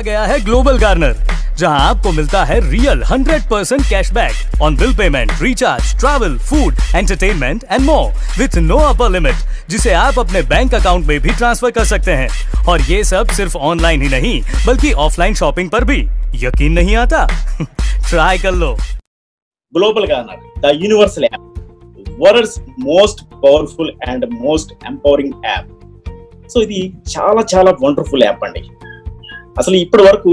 आ गया है global Garner, जहां आपको मिलता है real 100% cashback on bill payment, recharge, travel, food, entertainment and more with no upper limit, जिसे आप अपने बैंक अकाउंट में भी ट्रांसफर कर सकते हैं। और ये सब सिर्फ ऑनलाइन ही नहीं बल्कि ऑफलाइन शॉपिंग पर भी। यकीन नहीं आता? ट्राई कर लो। Global Garner, the universal app, world's most powerful and most empowering app. So ఇది చాలా చాలా వండర్ఫుల్ యాప్ అండి. అసలు ఇప్పటి వరకు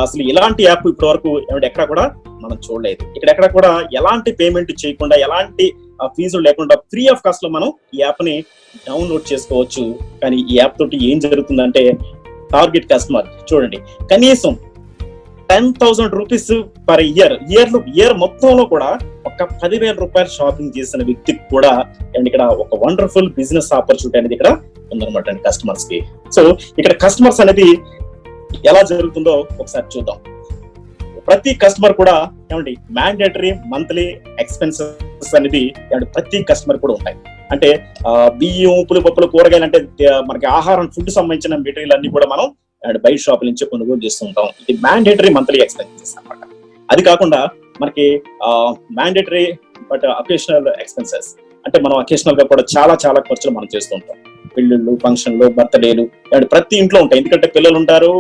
అసలు ఇలాంటి యాప్ ఇప్పటి వరకు ఎక్కడ కూడా మనం చూడలేదు. ఇక్కడ ఎక్కడ కూడా ఎలాంటి పేమెంట్ చేయకుండా, ఎలాంటి ఫీజులు లేకుండా ఫ్రీ ఆఫ్ కాస్ట్ లో మనం ఈ యాప్ ని డౌన్లోడ్ చేసుకోవచ్చు. కానీ ఈ యాప్ తోటి ఏం జరుగుతుందంటే, టార్గెట్ కస్టమర్ చూడండి, కనీసం 10,000 రూపీస్ పర్ ఇయర్ మొత్తంలో కూడా ఒక 10,000 రూపాయలు షాపింగ్ చేసిన వ్యక్తికి కూడా ఇక్కడ ఒక వండర్ఫుల్ బిజినెస్ ఆపర్చునిటీ అనేది ఇక్కడ ఉందన్నమాట అండి కస్టమర్స్ కి. సో ఇక్కడ కస్టమర్స్ అనేది ఎలా జరుగుతుందో ఒకసారి చూద్దాం. ప్రతి కస్టమర్ కూడా మ్యాండేటరీ మంత్లీ ఎక్స్పెన్సెస్ అనేది ప్రతి కస్టమర్ కూడా ఉంటాయి. అంటే బియ్యం, ఉప్పులు, పప్పులు, కూరగాయలు, అంటే మనకి ఆహారం, ఫుడ్ సంబంధించిన మెటీరియల్ అన్ని కూడా మనం బయట షాప్ నుంచి కొనుగోలు చేస్తుంటాం. ఇది మ్యాండేటరీ మంత్లీ ఎక్స్పెన్సెస్ అన్నమాట. అది కాకుండా మనకి మ్యాండేటరీ బట్ అకేషనల్ ఎక్స్పెన్సెస్, అంటే మనం అకేషనల్ గా కూడా చాలా చాలా ఖర్చులు మనం చేస్తుంటాం. పెళ్లిళ్ళు, ఫంక్షన్లు, బర్త్డేలు ప్రతి ఇంట్లో ఉంటాయి. ఎందుకంటే పిల్లలు ఉంటారు,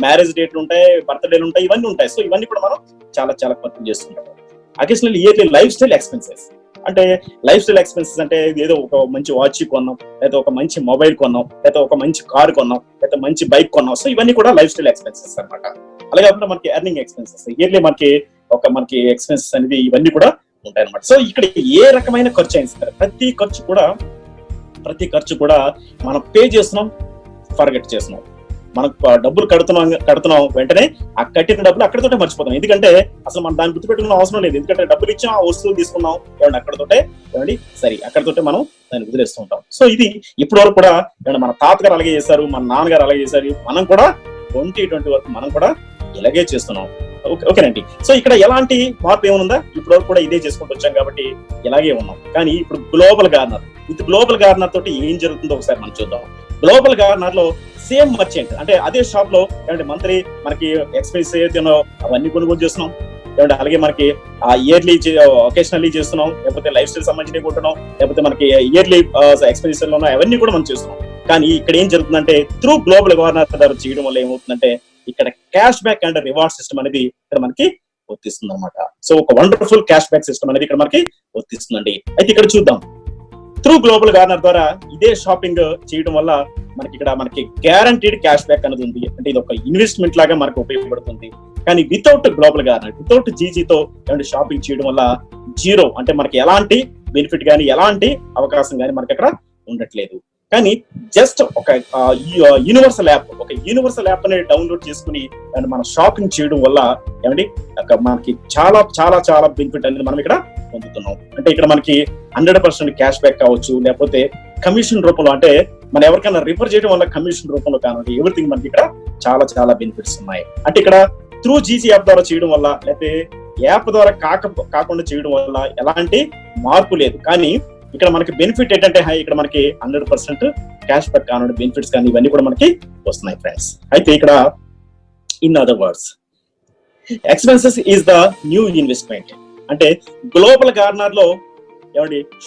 మ్యారేజ్ డేట్లు ఉంటాయి, బర్త్డేలు ఉంటాయి, ఇవన్నీ ఉంటాయి. సో ఇవన్నీ కూడా మనం చాలా చాలా ఖర్చులు చేస్తుంటాం. Occasional yearly life style expenses, అంటే లైఫ్ స్టైల్ ఎక్స్పెన్సెస్ అంటే ఏదో ఒక మంచి వాచ్ కొన్నాం, లేదా ఒక మంచి మొబైల్ కొన్నాం, లేదా ఒక మంచి కార్ కొన్నాం, లేదా మంచి బైక్ కొన్నాం. సో ఇవన్నీ కూడా లైఫ్ స్టైల్ ఎక్స్పెన్సెస్ అనమాట. అలాగే కాకుండా మనకి ఎర్నింగ్ ఎక్స్పెన్సెస్, ఇయర్లీ మనకి ఎక్స్పెన్సెస్ అనేది ఇవన్నీ కూడా ఉంటాయి అనమాట. సో ఇక్కడ ఏ రకమైన ఖర్చు అయినా సరే ప్రతి ఖర్చు కూడా మనం పే చేస్తున్నాం, ఫర్గెట్ చేస్తున్నాం. మనకు డబ్బులు కడుతున్నాం వెంటనే ఆ కట్టిన డబ్బులు అక్కడితోటే మర్చిపోతాం. ఎందుకంటే అసలు మనం దాన్ని గుర్తుపెట్టుకున్న అవసరం లేదు. ఎందుకంటే డబ్బులు ఇచ్చాం, ఆ వస్తువులు తీసుకున్నాం, అక్కడితోటే అక్కడితోటే మనం దాన్ని వదిలేస్తూ ఉంటాం. సో ఇది ఇప్పటి వరకు కూడా మన తాతగారు అలాగే చేశారు, మన నాన్నగారు అలాగే చేశారు, మనం కూడా 2020 వరకు మనం కూడా ఇలాగే చేస్తున్నాం. ఓకేనండి. సో ఇక్కడ ఎలాంటి మార్పు ఏముందా? ఇప్పటి వరకు కూడా ఇదే చేసుకుంటూ వచ్చాం కాబట్టి ఇలాగే ఉన్నాం. కానీ ఇప్పుడు గ్లోబల్ గార్నర్ తోటి ఏం జరుగుతుందో ఒకసారి మనం చూద్దాం. గ్లోబల్ గార్నర్ లో సేమ్ మర్చెంట్, అంటే అదే షాప్ లో మంత్లీ మనకి ఎక్స్పెన్స్ ఏదైతే అవన్నీ కొనుగోలు చేస్తున్నాం. అలాగే మనకి ఇయర్లీ ఒకేషనల్లీ చేస్తున్నాం, లేకపోతే లైఫ్ స్టైల్ సంబంధించి కొంటున్నాం, లేకపోతే మనకి ఇయర్లీ ఎక్స్పెన్సెస్ లో అవన్నీ కూడా మనం చేస్తున్నాం. కానీ ఇక్కడ ఏం జరుగుతుందంటే, త్రూ గ్లోబల్ గార్నర్ ద్వారా చేయడం వల్ల ఏమవుతుందంటే, ఇక్కడ cash back and reward system అనేది ఇక్కడ మనకి వర్తిస్తుంది అనమాట. సో ఒక వండర్ఫుల్ క్యాష్ బ్యాక్ సిస్టమ్ అనేది ఇక్కడ మనకి వర్తిస్తుందండి. అయితే ఇక్కడ చూద్దాం, త్రూ గ్లోబల్ గార్నర్ ద్వారా ఇదే షాపింగ్ చేయడం వల్ల మనకి గ్యారంటీడ్ క్యాష్ బ్యాక్ అనేది ఉంది. అంటే ఇది ఒక ఇన్వెస్ట్మెంట్ లాగా మనకు ఉపయోగపడుతుంది. కానీ వితౌట్ గ్లోబల్ గార్నర్, వితౌట్ జీజీతో షాపింగ్ చేయడం వల్ల జీరో, అంటే మనకి ఎలాంటి బెనిఫిట్ కానీ ఎలాంటి అవకాశం కానీ మనకి అక్కడ ఉండట్లేదు. కానీ జస్ట్ ఒక యూనివర్సల్ యాప్ అనేది డౌన్లోడ్ చేసుకుని మనం షాపింగ్ చేయడం వల్ల మనకి చాలా చాలా చాలా బెనిఫిట్ అనేది మనం ఇక్కడ పొందుతున్నాం. అంటే ఇక్కడ మనకి 100% క్యాష్ బ్యాక్ కావచ్చు, లేకపోతే కమిషన్ రూపంలో, అంటే మనం ఎవరికైనా రిఫర్ చేయడం వల్ల కమిషన్ రూపంలో కానివ్వండి, ఎవ్రీథింగ్ మనకి ఇక్కడ చాలా చాలా బెనిఫిట్స్ ఉన్నాయి. అంటే ఇక్కడ త్రూ జీజీ యాప్ ద్వారా చేయడం వల్ల, లేకపోతే యాప్ ద్వారా కాకుండా చేయడం వల్ల ఎలాంటి మార్పు లేదు. కానీ ఇక్కడ మనకి బెనిఫిట్ ఏంటంటే, ఇక్కడ మనకి 100% క్యాష్ బ్యాక్ కానివ్వండి, బెనిఫిట్స్ కానీ ఇవన్నీ కూడా మనకి వస్తున్నాయి ఫ్రెండ్స్. అయితే ఇక్కడ in other words, expenses is the new investment. అంటే గ్లోబల్ గార్నర్ లో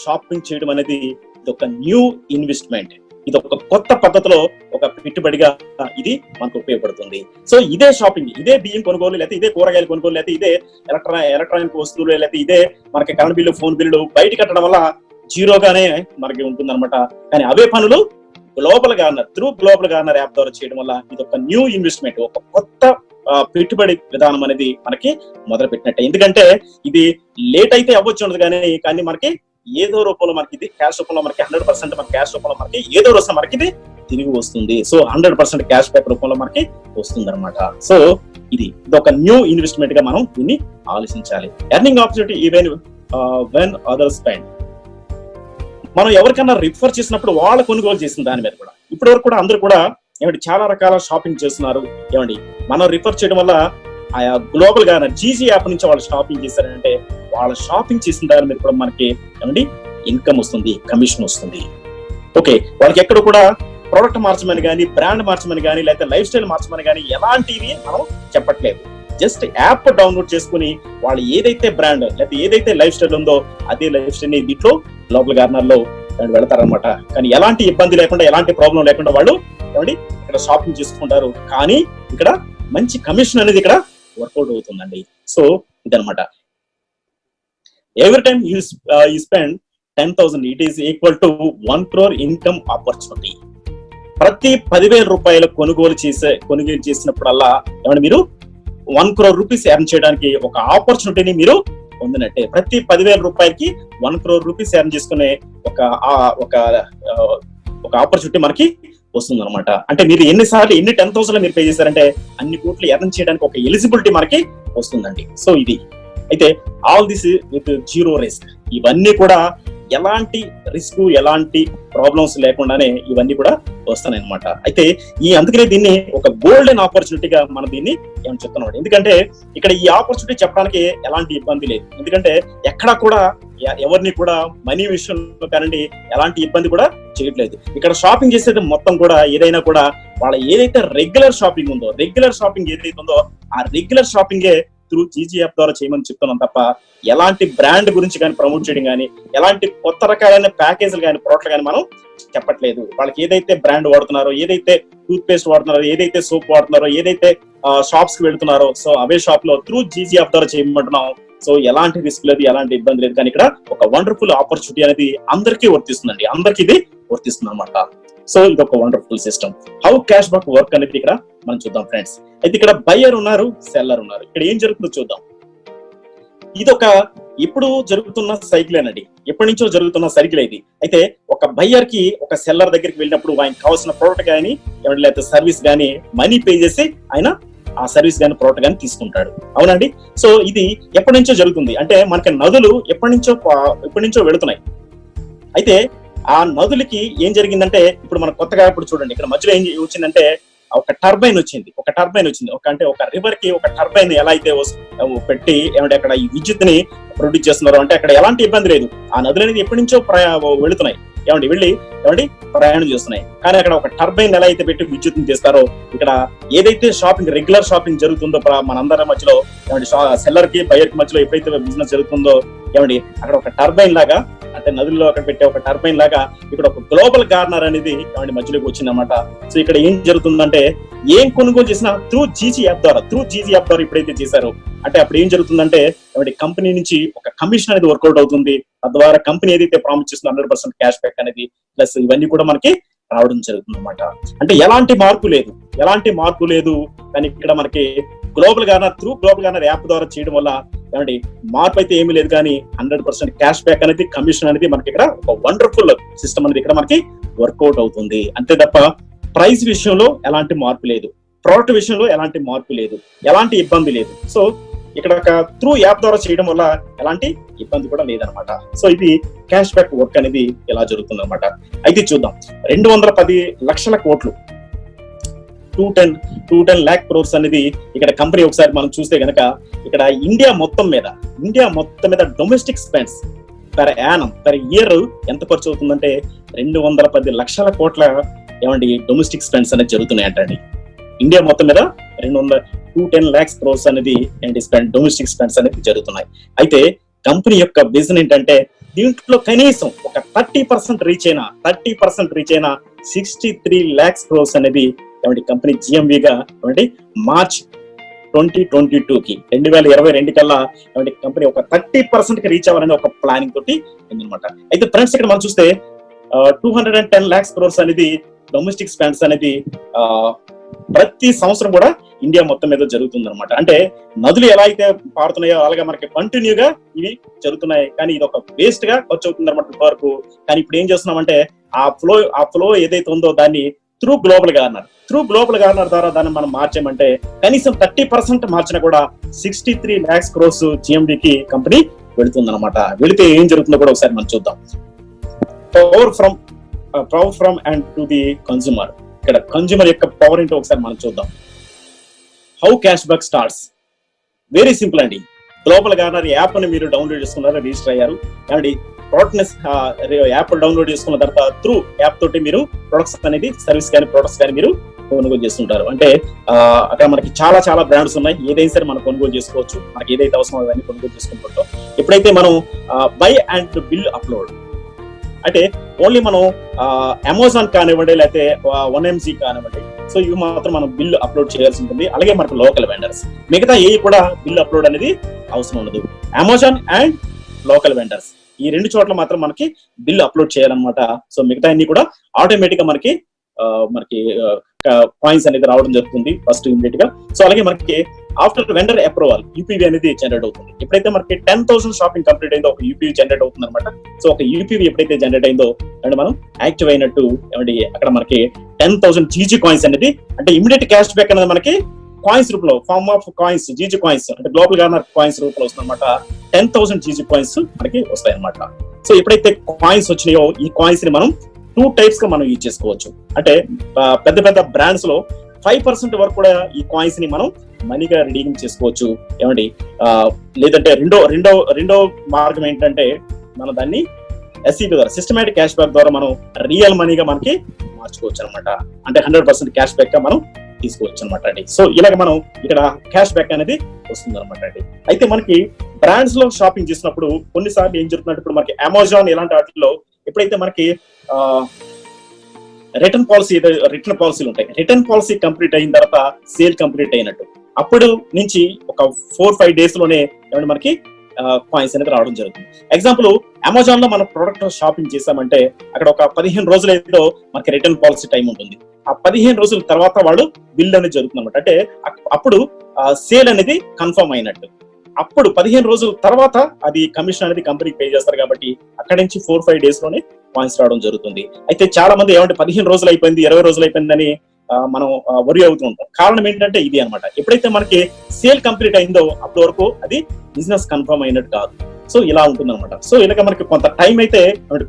షాపింగ్ చేయడం అనేది ఇది ఒక న్యూ ఇన్వెస్ట్మెంట్. ఇది ఒక కొత్త పద్ధతిలో ఒక పెట్టుబడిగా ఇది మనకు ఉపయోగపడుతుంది. సో ఇదే షాపింగ్, ఇదే బియ్యం కొనుగోలు, లేకపోతే ఇదే కూరగాయలు కొనుగోలు, లేకపోతే ఇదే ఎలక్ట్రానిక్ వస్తువులు, లేకపోతే ఇదే మనకి కరెంట్ బిల్లు, ఫోన్ బిల్లు బయట కట్టడం వల్ల జీరోగానే మనకి ఉంటుంది అనమాట. కానీ అవే పనులు త్రూ గ్లోబల్ గార్నర్ యాప్ ద్వారా చేయడం వల్ల ఇది ఒక న్యూ ఇన్వెస్ట్మెంట్, ఒక కొత్త పెట్టుబడి విధానం అనేది మనకి మొదలు పెట్టినట్టే. ఎందుకంటే ఇది లేట్ అయితే అవ్వచ్చు ఉండదు, కానీ మనకి ఏదో రూపంలో మనకి ఇది క్యాష్ రూపంలో మనకి 100% మన క్యాష్ రూపంలో మనకి ఏదో రోజు మనకి ఇది తిరిగి వస్తుంది. సో 100% క్యాష్ బ్యాక్ రూపంలో మనకి వస్తుంది అనమాట. సో ఇది ఒక న్యూ ఇన్వెస్ట్మెంట్ గా మనం దీన్ని ఆలోచించాలి. Earning opportunity even when others spend. మనం ఎవరికైనా రిఫర్ చేసినప్పుడు వాళ్ళు కొనుగోలు చేసిన దాని మీద కూడా ఇప్పటి వరకు కూడా అందరూ కూడా చాలా రకాల షాపింగ్ చేస్తున్నారు. మనం రిఫర్ చేయడం వల్ల ఆయా గ్లోబల్ గా జీజీ యాప్ నుంచి వాళ్ళు షాపింగ్ చేశారంటే, వాళ్ళ షాపింగ్ చేసిన దాని మీద కూడా మనకి ఇన్కమ్ వస్తుంది, కమిషన్ వస్తుంది. ఓకే, వాళ్ళకి ఎక్కడ కూడా ప్రోడక్ట్ మార్చమని కానీ, బ్రాండ్ మార్చమని కానీ, లేకపోతే లైఫ్ స్టైల్ మార్చమని కానీ ఎలాంటివి మనం చెప్పట్లేదు. జస్ట్ యాప్ డౌన్లోడ్ చేసుకుని వాళ్ళు ఏదైతే బ్రాండ్ లేకపోతే ఏదైతే లైఫ్ స్టైల్ ఉందో అదే లైఫ్ స్టైల్ ని దీంట్లో గ్లోబల్ గార్నర్ లో వెళతారనమాట. కానీ ఎలాంటి ఇబ్బంది లేకుండా, ఎలాంటి ప్రాబ్లం లేకుండా వాళ్ళు ఏమండి ఇక్కడ షాపింగ్ చేసుకుంటారు. కానీ ఇక్కడ మంచి కమిషన్ అనేది ఇక్కడ వర్కౌట్ అవుతుందండి. సో ఇదనమాట. Every time you spend 10,000 it is equal to 1 crore income opportunity. ప్రతి 10,000 రూపాయల కొనుగోలు చేసినప్పుడల్లా ఏమంటే మీరు 1 crore రూపీస్ ఎర్న్ చేయడానికి ఒక ఆపర్చునిటీని మీరు పొందినట్టే. ప్రతి 10,000 రూపాయలకి 1 crore రూపీస్ ఎర్న్ చేసుకునే ఒక ఆపర్చునిటీ మనకి వస్తుంది అనమాట. అంటే మీరు ఎన్ని 10,000 మీరు పే చేశారంటే అన్ని కోట్లు ఎర్న్ చేయడానికి ఒక ఎలిజిబిలిటీ మనకి వస్తుందండి. సో ఇది అయితే all this with zero risk. ఇవన్నీ కూడా ఎలాంటి రిస్క్, ఎలాంటి ప్రాబ్లమ్స్ లేకుండానే ఇవన్నీ కూడా వస్తాయి అనమాట. అయితే అందుకనే దీన్ని ఒక గోల్డెన్ ఆపర్చునిటీగా మనం దీన్ని ఏమని చెప్తున్నాం. ఎందుకంటే ఇక్కడ ఈ ఆపర్చునిటీ చెప్పడానికి ఎలాంటి ఇబ్బంది లేదు. ఎందుకంటే ఎక్కడా కూడా ఎవరిని కూడా మనీ విషయంలో కానండి ఎలాంటి ఇబ్బంది కూడా చేయట్లేదు. ఇక్కడ షాపింగ్ చేసేది మొత్తం కూడా ఏదైనా కూడా వాళ్ళ ఏదైతే రెగ్యులర్ షాపింగ్ ఉందో, రెగ్యులర్ షాపింగ్ ఏదైతే ఉందో ఆ రెగ్యులర్ షాపింగే త్రూ జీజీ యాప్ ద్వారా చేయమని చెప్తున్నాం తప్ప ఎలాంటి బ్రాండ్ గురించి కానీ ప్రమోట్ చేయడం కానీ, ఎలాంటి కొత్త రకాలైన ప్యాకేజీలు కానీ, ప్రోడక్ట్లు కానీ మనం చెప్పట్లేదు. వాళ్ళకి ఏదైతే బ్రాండ్ వాడుతున్నారో, ఏదైతే టూత్ పేస్ట్ వాడుతున్నారో, ఏదైతే సోప్ వాడుతున్నారో, ఏదైతే షాప్స్ కి వెళ్తున్నారో సో అవే షాప్ లో త్రూ జీజీ యాప్ ద్వారా చేయమంటున్నాం. సో ఎలాంటి రిస్క్ లేదు, ఎలాంటి ఇబ్బంది లేదు. కానీ ఇక్కడ ఒక వండర్ఫుల్ ఆపర్చునిటీ అనేది అందరికీ వర్తిస్తుందండి. అందరికీ ఇది వర్తిస్తుంది అనమాట. సో ఇది ఒక wonderful system. How cash back work అనేది ఇక్కడ మనం చూద్దాం ఫ్రెండ్స్. అయితే ఇక్కడ బయ్యర్ ఉన్నారు, సెల్లర్ ఉన్నారు. ఇక్కడ ఏం జరుగుతుందో చూద్దాం. ఇదొక ఇప్పుడు జరుగుతున్న సైకిల్ అండి. ఎప్పటి నుంచో జరుగుతున్న సైకిల్ ఇది. అయితే ఒక బయ్యర్ కి ఒక సెల్లర్ దగ్గరికి వెళ్ళినప్పుడు ఆయనకు కావాల్సిన ప్రోడక్ట్ కానీ లేకపోతే సర్వీస్ కానీ మనీ పే చేసి ఆయన ఆ సర్వీస్ కానీ ప్రోడక్ట్ కానీ తీసుకుంటాడు. అవునండి. సో ఇది ఎప్పటి నుంచో జరుగుతుంది. అంటే మనకి నదులు ఎప్పటి నుంచో వెళుతున్నాయి. అయితే ఆ నదులకి ఏం జరిగిందంటే ఇప్పుడు మన కొత్తగా ఇప్పుడు చూడండి ఇక్కడ మధ్యలో ఏం వచ్చిందంటే ఒక టర్బైన్ వచ్చింది. అంటే ఒక రివర్ కి ఒక టర్బైన్ ఎలా అయితే పెట్టి ఏమంటే అక్కడ ఈ విద్యుత్ ని ప్రొడ్యూస్ చేస్తున్నారు. అంటే అక్కడ ఎలాంటి ఇబ్బంది లేదు. ఆ నదులు అనేది ఎప్పటి నుంచో వెళుతున్నాయి. వెళ్ళి ప్రయాణం చేస్తున్నాయి. కానీ అక్కడ ఒక టర్బైన్ ఎలా అయితే పెట్టి విద్యుత్ ని తీస్తారో ఇక్కడ ఏదైతే షాపింగ్ రెగ్యులర్ షాపింగ్ జరుగుతుందో మనందరి మధ్యలో సెల్లర్ కి బయర్ కి మధ్యలో ఎప్పుడైతే బిజినెస్ జరుగుతుందో అక్కడ ఒక టర్బైన్ లాగా అంటే నదుల్లో అక్కడ పెట్టే ఒక టర్బైన్ లాగా ఇక్కడ ఒక గ్లోబల్ గార్నర్ అనేది మధ్యలోకి వచ్చిందన్నమాట. సో ఇక్కడ ఏం జరుగుతుందంటే ఏం కొనుగోలు చేసినా త్రూ జీజీ యాప్ ద్వారా ఎప్పుడైతే చేశారో అంటే అప్పుడు ఏం జరుగుతుందంటే కంపెనీ నుంచి ఒక కమిషన్ అనేది వర్కౌట్ అవుతుంది. తద్వారా కంపెనీ ఏదైతే ప్రామిస్ చేస్తుందో 100% క్యాష్ బ్యాక్ అనేది ప్లస్ ఇవన్నీ కూడా మనకి రావడం జరుగుతుంది అనమాట. అంటే ఎలాంటి మార్పు లేదు. కానీ ఇక్కడ మనకి గ్లోబల్ గార్నర్ యాప్ ద్వారా చేయడం వల్ల మార్పు అయితే ఏమీ లేదు. కానీ 100% క్యాష్ బ్యాక్ అనేది, కమిషన్ అనేది మనకి ఇక్కడ ఒక వండర్ఫుల్ సిస్టమ్ అనేది ఇక్కడ మనకి వర్కౌట్ అవుతుంది. అంతే తప్ప ప్రైస్ విషయంలో ఎలాంటి మార్పు లేదు, ప్రోడక్ట్ విషయంలో ఎలాంటి మార్పు లేదు, ఎలాంటి ఇబ్బంది లేదు. సో ఇక్కడ త్రూ యాప్ ద్వారా చేయడం వల్ల ఎలాంటి ఇబ్బంది కూడా లేదనమాట. సో ఇది క్యాష్ బ్యాక్ వర్క్ అనేది ఎలా జరుగుతుంది అనమాట. అయితే చూద్దాం. 210 లక్షల కోట్లు 210 lakh crores అనేది ఇక్కడ కంపెనీ ఒకసారి మనం చూస్తే గనక ఇక్కడ ఇండియా మొత్తం మీద డొమెస్టిక్ స్పెండ్స్ పర్ ఇయర్ ఎంత ఖర్చు అవుతుందంటే 210 లక్షల కోట్ల డొమెస్టిక్ స్పెండ్స్ అనేది జరుగుతున్నాయంటండి. ఇండియా మొత్తం మీద 210 lakhs crores అనేది డొమెస్టిక్ స్పెండ్స్ అనేది జరుగుతున్నాయి. అయితే కంపెనీ యొక్క విజన్ ఏంటంటే దీంట్లో కనీసం ఒక 30% రీచ్ అయినా 63 lakhs crores అనేది కంపెనీ జిఎంవిగా మార్చ్ 2022కి 2022 కల్లా కంపెనీ ఒక 30% కి రీచ్ అవ్వాలని ఒక ప్లానింగ్ తోటి ఉందన్నమాట. అయితే ఫ్రెండ్స్ ఇక్కడ మనం చూస్తే 210 lakhs crores అనేది డొమెస్టిక్ స్పెండ్స్ అనేది ప్రతి సంవత్సరం కూడా ఇండియా మొత్తం మీద జరుగుతుంది అనమాట. అంటే నదులు ఎలా అయితే పారుతున్నాయో అలాగే మనకి కంటిన్యూగా ఇవి జరుగుతున్నాయి. కానీ ఇది ఒక వేస్ట్ గా ఖర్చు అవుతుంది అనమాట వరకు. కానీ ఇప్పుడు ఏం చేస్తున్నామంటే ఆ ఫ్లో ఏదైతే ఉందో దాన్ని త్రూ గ్లోబల్ గార్నర్ ద్వారా దాన్ని మనం మార్చామంటే కనీసం 30% మార్చినా కూడా 63 lakhs crores జిఎండికి కంపెనీ వెళుతుంది అనమాట. వెళితే ఏం జరుగుతుందో కూడా ఒకసారి మనం చూద్దాం. Power from and to the consumer. ఇక్కడ కన్స్యూమర్ యొక్క పవర్ ఏంటో ఒకసారి మనం చూద్దాం. How cash back starts. Very simple అండి. గ్లోబల్ గార్నర్ యాప్ ని మీరు డౌన్లోడ్ చేసుకున్నారు, రిజిస్టర్ అయ్యారు. ప్రోడక్ట్ యాప్ డౌన్లోడ్ చేసుకున్న తర్వాత త్రూ యాప్ తోటి మీరు ప్రొడక్ట్స్ అనేది సర్వీస్ కానీ ప్రొడక్ట్స్ కానీ మీరు కొనుగోలు చేస్తుంటారు. అంటే అక్కడ మనకి చాలా చాలా బ్రాండ్స్ ఉన్నాయి, ఏదైనా సరే మనం కొనుగోలు చేసుకోవచ్చు, మనకి ఏదైతే అవసరం అవన్నీ కొనుగోలు చేసుకుంటుంటాం. ఎప్పుడైతే మనం బై అండ్ బిల్ అప్లోడ్ అంటే ఓన్లీ మనం అమెజాన్ కానివ్వండి లేకపోతే 1mg కానివ్వండి, సో ఇవి మాత్రం మనం బిల్ అప్లోడ్ చేయాల్సి ఉంటుంది. అలాగే మనకు లోకల్ వెండర్స్, మిగతా ఏ కూడా బిల్ అప్లోడ్ అనేది అవసరం ఉండదు. అమెజాన్ అండ్ లోకల్ వెండర్స్ ఈ రెండు చోట్ల మాత్రం మనకి బిల్ అప్లోడ్ చేయాలన్నమాట. సో మిగతా అన్ని కూడా ఆటోమేటిక్ గా మనకి కాయిన్స్ అనేది రావడం జరుగుతుంది ఫస్ట్ ఇమీడియట్ గా. సో అలాగే మనకి ఆఫ్టర్ వెండర్ అప్రూవల్ యూపీవీ అనేది జనరేట్ అవుతుంది. ఎప్పుడైతే మనకి 10,000 షాపింగ్ కంప్లీట్ అయిందో ఒక యూపీవీ జనరేట్ అవుతుంది అనమాట. సో ఒక యూపీవీ ఎప్పుడైతే జనరేట్ అయిందో అండ్ మనం యాక్టివ్ అయినట్టు ఏమంటే అక్కడ మనకి 10,000 జీజీ కాయిన్స్ అనేది అంటే ఇమీడియట్ క్యాష్ బ్యాక్ అనేది మనకి కాయిన్స్ రూపంలో form of coins GG coins అంటే గ్లోబల్ గార్నర్ కాయిన్స్ రూపంలో వస్తుంది అనమాట. 10,000 జీజీ కాయిన్స్ మనకి వస్తాయి అనమాట. సో ఎప్పుడైతే కాయిన్స్ వచ్చినాయో ఈ కాయిన్స్ ని మనం 2 టైప్స్ గా మనం యూజ్ చేసుకోవచ్చు. అంటే పెద్ద పెద్ద బ్రాండ్స్ లో 5% వరకు కూడా ఈ కాయిన్స్ ని మనం మనీగా రిడీమ్ చేసుకోవచ్చు. ఏమండి లేదంటే రెండో మార్గం ఏంటంటే మనం దాన్ని ఎస్ఈపీ ద్వారా సిస్టమేటిక్ క్యాష్ బ్యాక్ ద్వారా మనం రియల్ మనీగా మనకి మార్చుకోవచ్చు అనమాట. అంటే 100% క్యాష్ బ్యాక్ గా మనం తీసుకోవచ్చు అనమాట అండి. సో ఇలాగ మనం ఇక్కడ క్యాష్ బ్యాక్ అనేది వస్తుంది అనమాట అండి. అయితే మనకి బ్రాండ్స్ లో షాపింగ్ చేసినప్పుడు కొన్నిసార్లు ఏం జరుగుతుందంటే ఇప్పుడు మనకి అమెజాన్ ఇలాంటి వాటిల్లో ఎప్పుడైతే మనకి రిటర్న్ పాలసీలు ఉంటాయి, రిటర్న్ పాలసీ కంప్లీట్ అయిన తర్వాత సేల్ కంప్లీట్ అయినట్టు అప్పుడు నుంచి ఒక 4-5 days లోనే ఏమంటే మనకి కాయిన్స్ అనేది రావడం జరుగుతుంది. ఎగ్జాంపుల్ అమెజాన్ లో మనం ప్రొడక్ట్ షాపింగ్ చేసామంటే అక్కడ ఒక 15 రోజులు ఏదో మనకి రిటర్న్ పాలసీ టైం ఉంటుంది. ఆ 15 రోజుల తర్వాత వాళ్ళు బిల్ అనేది జరుగుతుంది అనమాట. అంటే అప్పుడు సేల్ అనేది కన్ఫర్మ్ అయినట్టు. అప్పుడు 15 రోజుల తర్వాత అది కమిషన్ అనేది కంపెనీకి పే చేస్తారు కాబట్టి అక్కడి నుంచి 4-5 days లోనే కాయిన్స్ రావడం జరుగుతుంది. అయితే చాలా మంది ఏమంటే 15 రోజులు అయిపోయింది 20 రోజులు అయిపోయిందని మనం వరి అవుతూ ఉంటాం. కారణం ఏంటంటే ఇది అనమాట. ఎప్పుడైతే మనకి సేల్ కంప్లీట్ అయిందో అప్పటి వరకు అది బిజినెస్ కన్ఫర్మ్ అయినట్టు కాదు. సో ఇలా ఉంటుంది అనమాట. సో ఇలాగ మనకి కొంత టైం అయితే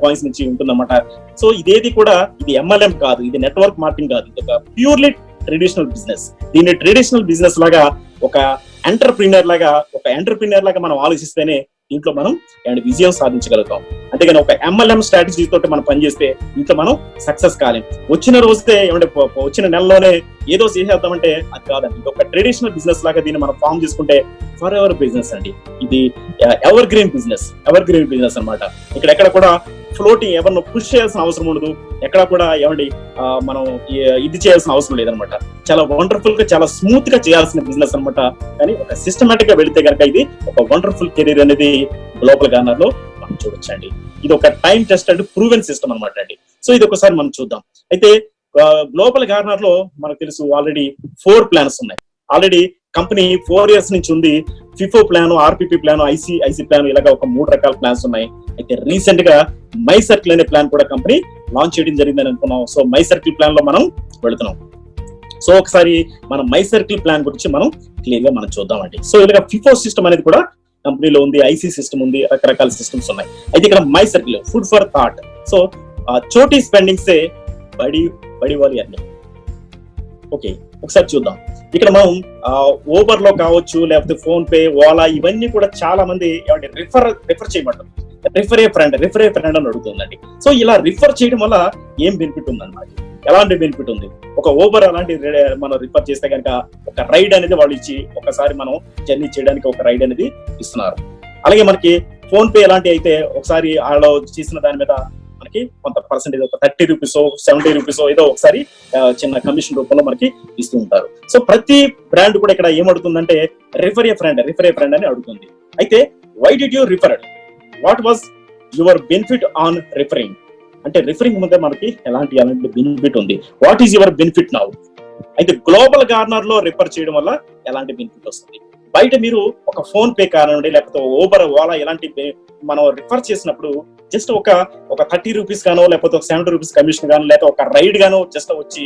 కాయిన్స్ నుంచి ఉంటుందన్నమాట. సో ఇదేది కూడా ఇది MLM కాదు, ఇది నెట్వర్క్ మార్కెటింగ్ కాదు, ఇది ఒక ప్యూర్లీ ట్రెడిషనల్ బిజినెస్. దీన్ని ట్రెడిషనల్ బిజినెస్ లాగా ఒక ఎంటర్ప్రీనర్ లాగా మనం ఆలోచిస్తేనే దీంట్లో మనం విజయం సాధించగలుగుతాం. అంతేగాని ఒక MLM స్ట్రాటజీ తోటి మనం పనిచేస్తే దీంట్లో మనం సక్సెస్ కాలేం. వచ్చిన నెలలోనే ఏదో చేసేద్దామంటే అది కాదండి. ఇది ఒక ట్రెడిషనల్ బిజినెస్ లాగా దీన్ని మనం ఫామ్ చేసుకుంటే ఫర్ ఎవర్ బిజినెస్ అండి. ఇది ఎవర్ గ్రీన్ బిజినెస్ అన్నమాట. ఎక్కడ కూడా ఫ్లోటింగ్ ఎవరిని పుష్ చేయాల్సిన అవసరం ఉండదు, ఎక్కడ కూడా మనం ఇది చేయాల్సిన అవసరం లేదనమాట. చాలా వండర్ఫుల్ గా చాలా స్మూత్ గా చేయాల్సిన బిజినెస్ అనమాట. కానీ ఒక సిస్టమేటిక్ గా వెళితే కనుక ఇది ఒక వండర్ఫుల్ కెరీర్ అనేది గ్లోబల్ గార్నర్ లో మనం చూడొచ్చండి. ఇది ఒక టైం టెస్టెడ్ ప్రూవెన్ సిస్టమ్ అనమాట అండి. సో ఇది ఒకసారి మనం చూద్దాం. అయితే గ్లోబల్ గార్నర్ లో మనకు తెలుసు ఆల్రెడీ 4 ప్లాన్స్ ఉన్నాయి. ఆల్రెడీ కంపెనీ 4 years నుంచి ఉంది. FIFO plan, RPP plan, IC plan ఇలాగా ఒక 3 రకాల ప్లాన్స్ ఉన్నాయి. అయితే రీసెంట్ గా మై సర్కిల్ అనే ప్లాన్ కూడా కంపెనీ లాంచ్ చేయడం జరిగిందని అనుకున్నాం. సో మై సర్కిల్ ప్లాన్ లో మనం వెళుతున్నాం. సో ఒకసారి మనం మై సర్కిల్ ప్లాన్ గురించి మనం క్లియర్ గా మనం చూద్దామండి. సో ఇలాగ ఫిఫో సిస్టమ్ అనేది కూడా కంపెనీలో ఉంది, ఐసి సిస్టమ్ ఉంది, రకరకాల సిస్టమ్స్ ఉన్నాయి. అయితే ఇక్కడ my circle food for thought. So చోటీ స్పెండింగ్సే బడి వాలి అన్ని. ఓకే ఒకసారి చూద్దాం. ఇక్కడ మనం ఓబర్ లో కావచ్చు లేకపోతే ఫోన్ పే, ఓలా ఇవన్నీ కూడా చాలా మంది రిఫర్ చేయమంటారు. రిఫర్ ఏ ఫ్రెండ్ అని అడుగుతుందండి. సో ఇలా రిఫర్ చేయడం వల్ల ఏం బెనిఫిట్ ఉందన్నమాట, ఎలాంటి బెనిఫిట్ ఉంది? ఒక ఓబర్ అలాంటి మనం రిఫర్ చేస్తే కనుక ఒక రైడ్ అనేది వాళ్ళు ఇచ్చి ఒకసారి మనం జర్నీ చేయడానికి ఒక రైడ్ అనేది ఇస్తున్నారు. అలాగే మనకి ఫోన్ పే ఎలాంటి అయితే ఒకసారి వాళ్ళు చేసిన దాని మీద మనకి కొంత పర్సెంటేజ్ ఒక 30 rupees 70 rupees ఏదో ఒకసారి చిన్న కమిషన్ రూపంలో మనకి ఇస్తూ ఉంటారు. సో ప్రతి బ్రాండ్ కూడా ఇక్కడ ఏమడుతుందంటే రిఫర్ ఏ ఫ్రెండ్ అని అడుగుతుంది. అయితే why did you refer? What was your benefit on referring? అంటే రిఫరింగ్ ముందే మనకి ఎలాంటి బెనిఫిట్ ఉంది, what is your benefit now? అయితే గ్లోబల్ గార్నర్ లో రిఫర్ చేయడం వల్ల ఎలాంటి బెనిఫిట్ వస్తుంది? బయట మీరు ఒక ఫోన్ పే కానివ్వండి లేకపోతే ఓబర్, ఓలా ఇలాంటి మనం రిఫర్ చేసినప్పుడు జస్ట్ ఒక 30 rupees గానో లేకపోతే ఒక 70 rupees కమిషన్ గానో లేకపోతే ఒక రైడ్ గానో జస్ట్ వచ్చి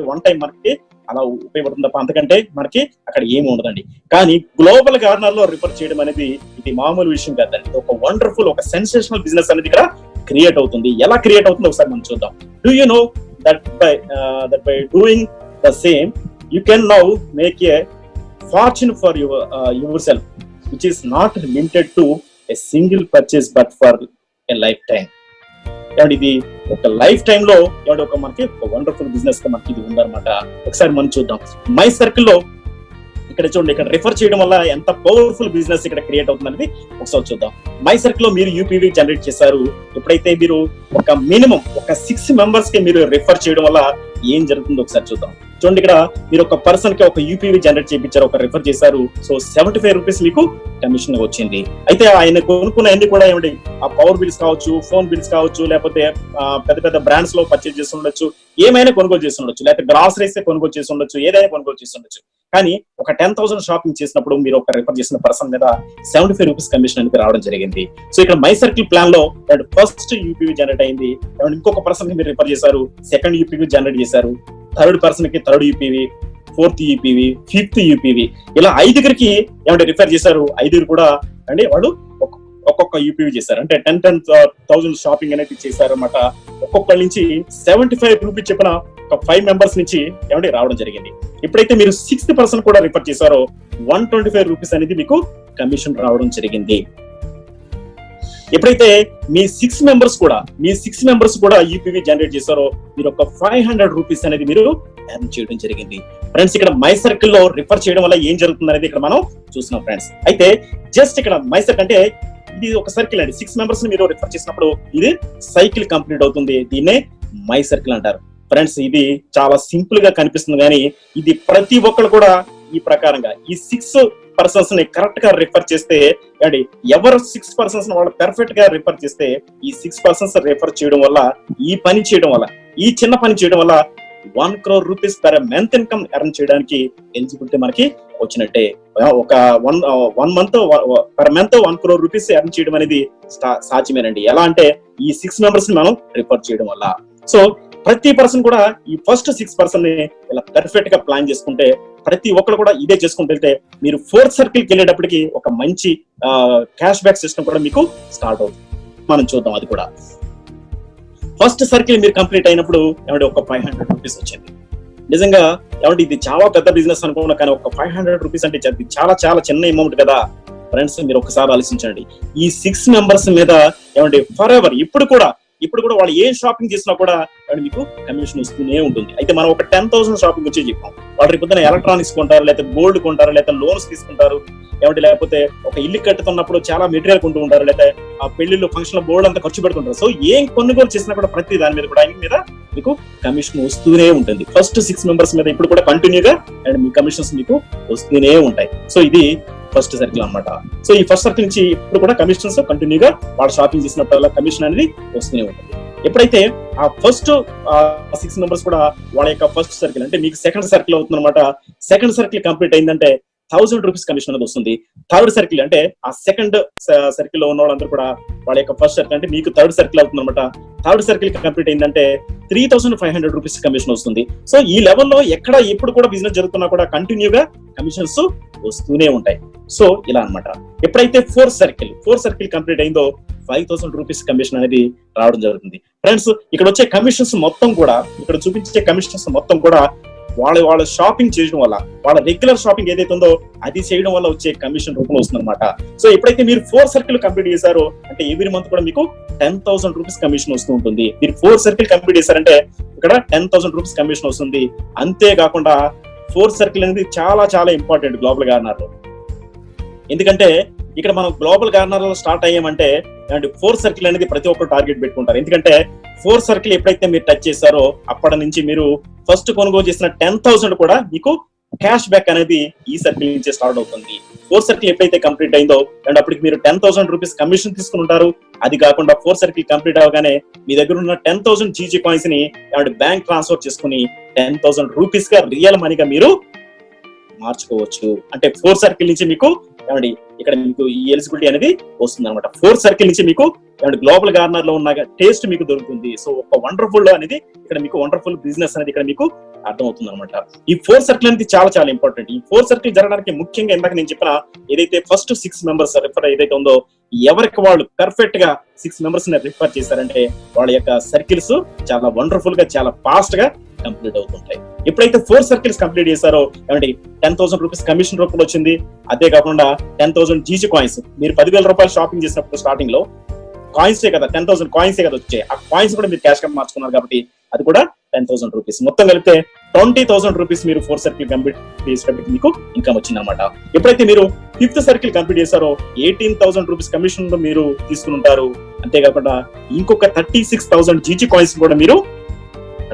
వన్ టైం మనకి అలా ఉపయోగపడుతుంది తప్ప అంతకంటే మనకి అక్కడ ఏమి ఉండదండి. కానీ గ్లోబల్ గార్నర్ లో రిఫర్ చేయడం అనేది ఇది మామూలు విషయం కాదండి. ఒక వండర్ఫుల్ ఒక సెన్సేషనల్ బిజినెస్ అనేది ఇక్కడ క్రియేట్ అవుతుంది. ఎలా క్రియేట్ అవుతుందో ఒకసారి మనం చూద్దాం. Do you know that by doing the same you can now make a fortune for yourself, which is not limited to a single purchase but for A life time. ఇది ఒక life time లో ఒక మనకి ఒక wonderful business గా మనకి ఇది ఉందన్నమాట. ఒకసారి మనం చూద్దాం. మై సర్కిల్ లో ఇక్కడ చూడండి, ఇక్కడ రిఫర్ చేయడం వల్ల ఎంత పవర్ఫుల్ బిజినెస్ ఇక్కడ క్రియేట్ అవుతుంది అనేది ఒకసారి చూద్దాం. మై సర్కిల్ లో మీరు యూపీవీ జనరేట్ చేశారు. ఎప్పుడైతే మీరు ఒక మినిమం ఒక 6 మెంబర్స్ కి మీరు రిఫర్ చేయడం వల్ల ఏం జరుగుతుందో ఒకసారి చూద్దాం. చూడండి, ఇక్కడ మీరు ఒక పర్సన్ కి ఒక యూపీవీ జనరేట్ చేయించారు, ఒక రిఫర్ చేశారు. సో 75 రూపీస్ మీకు కమిషన్ వచ్చింది. అయితే ఆయన కొనుక్కున్న అన్ని కూడా ఏమిటి, ఆ పవర్ బిల్స్ కావచ్చు, ఫోన్ బిల్స్ కావచ్చు, లేకపోతే పెద్ద పెద్ద బ్రాండ్స్ లో పర్చేజ్ చేసి ఉండొచ్చు, ఏమైనా కొనుగోలు చేసి ఉండొచ్చు, లేకపోతే గ్రాసరీస్ కొనుగోలు చేసి ఉండొచ్చు, ఏదైనా కొనుగోలు చేసి ఉండొచ్చు. కానీ ఒక 10,000 షాపింగ్ చేసినప్పుడు మీరు ఒక రిఫర్ చేసిన పర్సన్ మీద 75 రూపీస్ కమిషన్ అనేది రావడం జరిగింది. సో ఇక్కడ మై సర్కిల్ ప్లాన్ లో ఫస్ట్ యూపీవీ జనరేట్ అయింది. ఇంకొక పర్సన్ కి మీరు రిఫర్ చేశారు, సెకండ్ యూపీవీ జనరేట్ చేశారు, థర్డ్ పర్సన్ కి third UPV, fourth UPV, fifth UPV, ఇలా 5గురికి రిఫర్ చేశారు. 5 కూడా వాళ్ళు ఒక్కొక్క యూపీవీ చేశారు. అంటే 10,000 షాపింగ్ అనేది చేశారు అనమాట. ఒక్కొక్కరి నుంచి 75 రూపీస్ చెప్పిన ఒక 5 మెంబర్స్ నుంచి రావడం జరిగింది. ఎప్పుడైతే మీరు 6th పర్సన్ కూడా రిఫర్ చేశారో 125 రూపీస్ అనేది మీకు కమిషన్ రావడం జరిగింది. ఎప్పుడైతే మీ 6 మెంబర్స్ కూడా యూపీవీ జనరేట్ చేశారో మీరు ఒక 500 రూపీస్ అనేది మీరు ఎర్న్ చేయడం జరిగింది. ఫ్రెండ్స్, ఇక్కడ మై సర్కిల్ లో రిఫర్ చేయడం వల్ల ఏం జరుగుతుంది అనేది ఇక్కడ మనం చూస్తున్నాం ఫ్రెండ్స్. అయితే జస్ట్ ఇక్కడ మై సర్కిల్ అంటే ఇది ఒక సర్కిల్ అండి. 6 మెంబర్స్ ని మీరు రిఫర్ చేసినప్పుడు ఇది సైకిల్ కంప్లీట్ అవుతుంది. దీన్నే మై సర్కిల్ అంటారు. ఫ్రెండ్స్, ఇది చాలా సింపుల్ గా కనిపిస్తుంది, కానీ ఇది ప్రతి ఒక్కరు కూడా ఈ ప్రకారంగా ఈ 6 పర్సన్స్ ని కరెక్ట్ గా రిఫర్ చేస్తే, ఎవరు 6 పర్సన్స్ వాళ్ళు పర్ఫెక్ట్ గా రిఫర్ చేస్తే, ఈ 6 పర్సన్స్ రిఫర్ చేయడం వల్ల, ఈ పని చేయడం వల్ల, ఈ చిన్న పని చేయడం వల్ల 1 crore rupees per month income earn చేయడానికి ఎలిజిబిలిటీ మనకి వచ్చినట్టే. ఒక 1 month per month 1 crore rupees earn చేయడం అనేది సాధ్యమేనండి. ఎలా అంటే ఈ 6 మెంబర్స్ ని మనం రిఫర్ చేయడం వల్ల. సో ప్రతి పర్సన్ కూడా ఈ ఫస్ట్ 6 పర్సన్ ని ఇలా పర్ఫెక్ట్ గా ప్లాన్ చేసుకుంటే, ప్రతి ఒక్కరు కూడా ఇదే చేసుకుంటూ వెళ్తే, మీరు 4th సర్కిల్కి వెళ్ళేటప్పటికి ఒక మంచి క్యాష్ బ్యాక్ సిస్టమ్ కూడా మీకు స్టార్ట్ అవుతుంది. మనం చూద్దాం అది కూడా. ఫస్ట్ సర్కిల్ మీరు కంప్లీట్ అయినప్పుడు ఒక 500 రూపీస్ వచ్చింది. నిజంగా ఇది చాలా పెద్ద బిజినెస్ అనుకున్నా, కానీ ఒక 500 రూపీస్ అంటే చాలా చాలా చిన్న అమౌంట్ కదా. ఫ్రెండ్స్, మీరు ఒకసారి ఆలోచించండి. ఈ 6 మెంబర్స్ మీద ఫర్ ఎవర్ ఇప్పుడు కూడా వాళ్ళు ఏ షాపింగ్ చేసినా కూడా మీకు కమిషన్ వస్తూనే ఉంటుంది. అయితే మనం ఒక 10,000 షాపింగ్ వచ్చి చెప్పాం. వాళ్ళు రేపు పొద్దున ఎలక్ట్రానిక్స్ కొంటారు, లేకపోతే గోల్డ్ కొంటారు, లేకపోతే లోన్స్ తీసుకుంటారు, లేకపోతే ఒక ఇల్లు కట్టుతున్నప్పుడు చాలా మెటీరియల్ కొంటూ ఉంటారు, లేకపోతే ఆ పెళ్లిళ్ళు ఫంక్షన్ బోర్డు అంతా ఖర్చు పెడుతుంటారు. సో ఏం కొనుగోలు చేసినా కూడా ప్రతి దాని మీద కూడా మీకు కమిషన్ వస్తూనే ఉంటుంది. ఫస్ట్ 6 మెంబర్స్ మీద ఇప్పుడు కూడా కంటిన్యూగా మీ కమిషన్స్ మీకు వస్తూనే ఉంటాయి. సో ఇది ఫస్ట్ సర్కిల్ అన్నమాట. సో ఈ ఫస్ట్ సర్కిల్ నుంచి ఇప్పుడు కూడా కమిషన్స్ కంటిన్యూగా వాళ్ళు షాపింగ్ చేసినప్పుడు కమిషన్ అనేది వస్తూనే ఉంటుంది. ఎప్పుడైతే ఆ ఫస్ట్ 6 మెంబర్స్ కూడా వాళ్ళ యొక్క ఫస్ట్ సర్కిల్ అంటే మీకు సెకండ్ సర్కిల్ అవుతుంది అనమాట. సెకండ్ సర్కిల్ కంప్లీట్ అయిందంటే 1000 రూపీస్ కమిషన్ అనేది వస్తుంది. థర్డ్ సర్కిల్ అంటే ఆ సెకండ్ సర్కిల్ లో ఉన్న వాళ్ళందరూ కూడా వాళ్ళ యొక్క ఫస్ట్ సర్కిల్ అంటే మీకు థర్డ్ సర్కిల్ అవుతుంది అనమాట. థర్డ్ సర్కిల్ కంప్లీట్ అయిందంటే 3,500 రూపీస్ కమిషన్ వస్తుంది. సో ఈ లెవెల్లో ఎక్కడ ఎప్పుడు కూడా బిజినెస్ జరుగుతున్నా కూడా కంటిన్యూగా కమిషన్స్ వస్తూనే ఉంటాయి. సో ఇలా అన్నమాట. ఎప్పుడైతే ఫోర్త్ సర్కిల్ కంప్లీట్ అయిందో 5,000 రూపీస్ కమిషన్ అనేది రావడం జరుగుతుంది. ఫ్రెండ్స్, ఇక్కడ వచ్చే కమిషన్స్ మొత్తం కూడా, ఇక్కడ చూపించే కమిషన్స్ మొత్తం కూడా వాళ్ళ షాపింగ్ చేయడం వల్ల, వాళ్ళ రెగ్యులర్ షాపింగ్ ఏదైతే ఉందో అది చేయడం వల్ల వచ్చే కమిషన్ రూపంలో వస్తుంది అనమాట. సో ఎప్పుడైతే మీరు 4th సర్కిల్ కంప్లీట్ చేశారో అంటే ఎవ్రీ మంత్ కూడా మీకు 10,000 రూపీస్ కమిషన్ వస్తూ ఉంటుంది. మీరు 4th సర్కిల్ కంప్లీట్ చేశారంటే ఇక్కడ 10,000 రూపీస్ కమిషన్ వస్తుంది. అంతేకాకుండా 4th సర్కిల్ అనేది చాలా చాలా ఇంపార్టెంట్ గ్లోబల్ గార్నర్ లో. ఎందుకంటే ఇక్కడ మనం గ్లోబల్ గార్నర్ లో స్టార్ట్ అయ్యామంటే 4th సర్కిల్ అనేది ప్రతి ఒక్కరు టార్గెట్ పెట్టుకుంటారు. ఎందుకంటే 4th సర్కిల్ ఎప్పుడైతే మీరు టచ్ చేశారో అప్పటి నుంచి మీరు ఫస్ట్ కొనుగోలు చేసిన 10,000 కూడా మీకు క్యాష్ బ్యాక్ అనేది ఈ సర్కిల్ నుంచి స్టార్ట్ అవుతుంది. 4th సర్కిల్ ఎప్పుడైతే కంప్లీట్ అయిందో అండ్ అప్పటికి మీరు 10,000 రూపీస్ కమిషన్ తీసుకుని ఉంటారు. అది కాకుండా 4th సర్కిల్ కంప్లీట్ అవగానే మీ దగ్గర ఉన్న 10,000 జీజీ కాయిన్స్ ని బ్యాంక్ ట్రాన్స్ఫర్ చేసుకుని 10,000 రూపీస్ గా రియల్ మనీగా మీరు మార్చుకోవచ్చు. అంటే 4th సర్కిల్ నుంచి మీకు ఇక్కడ మీకు ఈ ఎలిజిబిలిటీ అనేది వస్తుంది అనమాట. 4th సర్కిల్ నుంచి మీకు గ్లోబల్ గార్నర్ లో ఉన్న టేస్ట్ మీకు దొరుకుతుంది. సో ఒక వండర్ఫుల్ అనేది ఇక్కడ మీకు వండర్ఫుల్ బిజినెస్ అనేది ఇక్కడ మీకు అర్థమవుతుంది అనమాట. ఈ 4th సర్కిల్ అనేది చాలా చాలా ఇంపార్టెంట్. ఈ 4th సర్కిల్ జరగడానికి ముఖ్యంగా ఇందాక నేను చెప్పిన ఏదైతే ఫస్ట్ 6 మెంబర్స్ రిఫర్ ఏదైతే ఉందో ఎవరికి వాళ్ళు పర్ఫెక్ట్ గా 6 మెంబర్స్ ని రిఫర్ చేశారంటే వాళ్ళ యొక్క సర్కిల్స్ చాలా వండర్ఫుల్ గా చాలా ఫాస్ట్ గా కంప్లీట్ అవుతుంటాయి. ఎప్పుడైతే 4 సర్కిల్స్ కంప్లీట్ చేశారో 10,000 రూపీస్ కమిషన్ రూపంలో వచ్చింది. అదే కాకుండా 10,000 జీజీ కాయిన్స్ మీరు 10,000 రూపాయలు షాపింగ్ చేసినప్పుడు స్టార్టింగ్ లో కాయిన్సే కదా 10,000 కాయిన్సే కదా వచ్చాయి. ఆ కాయిన్స్ కూడా మీరు క్యాష్ గా మార్చుకున్నారు కాబట్టి అది కూడా 10,000 రూపీస్. మొత్తం కలిపితే 20,000 రూపీస్ మీరు 4 సర్కిల్ కంప్లీట్ చేసేటప్పటికి మీకు ఇన్కమ్ వచ్చింది అనమాట. ఎప్పుడైతే మీరు 5th సర్కిల్ కంప్లీట్ చేశారో 18,000 రూపీస్ కమిషన్ మీరు తీసుకుని ఉంటారు. అంతేకాకుండా ఇంకొక 36,000 జీజీ కాయిన్స్ కూడా మీరు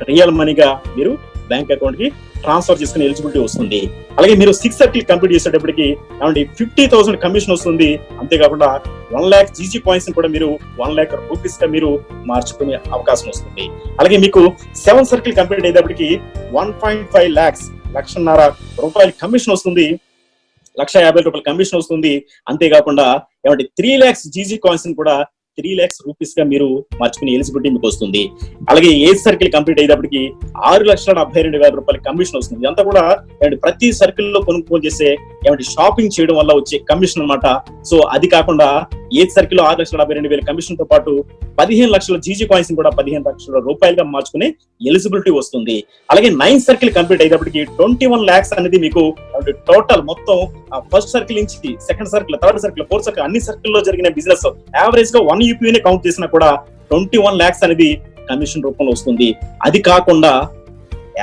రియల్ మనీగా మీరు బ్యాంక్ అకౌంట్ కి ట్రాన్స్ఫర్ చేసుకునే ఎలిజిబిలిటీ వస్తుంది. అలాగే మీరు 6th సర్కిల్ కంప్లీట్ చేసేటప్పటికి 50,000 కమిషన్ వస్తుంది. అంతేకాకుండా 1 lakh జీజీ కాయిన్స్ కూడా మీరు 1 lakh రూపీస్ గా మీరు మార్చుకునే అవకాశం వస్తుంది. అలాగే మీకు 7th సర్కిల్ కంప్లీట్ అయ్యేటప్పటికి 1.5 lakhs 1,50,000 రూపాయల కమిషన్ వస్తుంది. 1,50,000 కమిషన్ వస్తుంది. అంతేకాకుండా 3 lakhs జీజీ కాయిన్స్ కూడా 3 lakhs రూపీస్ గా మీరు మార్చుకునే ఎలిజిబిలిటీ మీకు వస్తుంది. అలాగే 8th సర్కిల్ కంప్లీట్ అయ్యేటప్పటికి 6,72,000 రూపాయల కమిషన్ వస్తుంది. ఇదంతా కూడా ప్రతి సర్కిల్ లో కొనుగోలు చేసే షాపింగ్ చేయడం వల్ల వచ్చే కమిషన్ అన్నమాట. సో అది కాకుండా 8th సర్కిల్ లో 6,72,000 కమిషన్ తో పాటు 15 లక్షల జీజీ కాయిన్స్ కూడా 15 లక్షల రూపాయలుగా మార్చుకునే ఎలిజిబిలిటీ వస్తుంది. అలాగే 9th సర్కిల్ కంప్లీట్ అయ్యేటప్పటికి 21 lakhs అనేది మీకు టోటల్ మొత్తం ఫస్ట్ సర్కిల్ నుంచి 2nd circle, 3rd circle, 4th circle అన్ని సర్కిల్ లో జరిగిన బిజినెస్ యావరేజ్ గా 1 యూపీని కౌంట్ చేసినా కూడా 21 lakhs అనేది కమిషన్ రూపంలో వస్తుంది. అది కాకుండా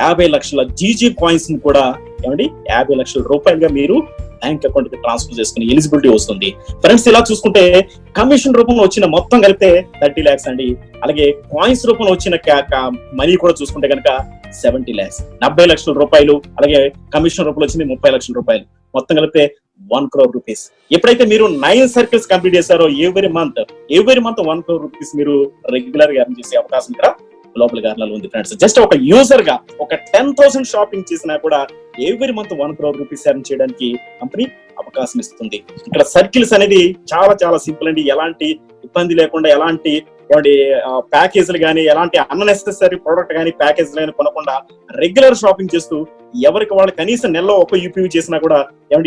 50 లక్షల జీజీ కాయిన్స్ ని కూడా 50 లక్షల రూపాయలుగా మీరు బ్యాంక్ అకౌంట్ కి ట్రాన్స్ఫర్ చేసుకునే ఎలిజిబిలిటీ వస్తుంది. ఫ్రెండ్స్, ఇలా చూసుకుంటే కమిషన్ రూపంలో వచ్చిన మొత్తం కలిపితే 30 lakhs అండి. అలాగే కాయిన్స్ రూపంలో వచ్చిన మనీ కూడా చూసుకుంటే కనుక 70 lakhs 70 లక్షల రూపాయలు. అలాగే కమిషన్ రూపంలో వచ్చింది 30 లక్షల రూపాయలు. మొత్తం కలిపితే 1 crore రూపీస్. ఎప్పుడైతే మీరు 9 సర్కిల్స్ కంప్లీట్ చేశారో ఎవ్రీ మంత్ 1 crore రూపీస్ మీరు రెగ్యులర్ గా ఎర్న్ చేసే అవకాశం ఇక్కడ గ్లోబల్ గార్నర్లో ఉంది. ఫ్రెండ్స్, జస్ట్ ఒక యూజర్ గా ఒక 10,000 షాపింగ్ చేసినా కూడా every month 1 crore rupees earn చేయడానికి కంపెనీ అవకాశం ఇస్తుంది. ఇక్కడ సర్కిల్స్ అనేది చాలా చాలా సింపుల్ అండి. ఎలాంటి ఇబ్బంది లేకుండా, ఎలాంటి ప్యాకేజీలు కానీ, ఎలాంటి అన్నెసెసరీ ప్రోడక్ట్ కానీ ప్యాకేజీలు కానీ కొనకుండా రెగ్యులర్ షాపింగ్ చేస్తూ ఎవరికి వాళ్ళు కనీసం నెలలో 1 యూపీవీ చేసినా కూడా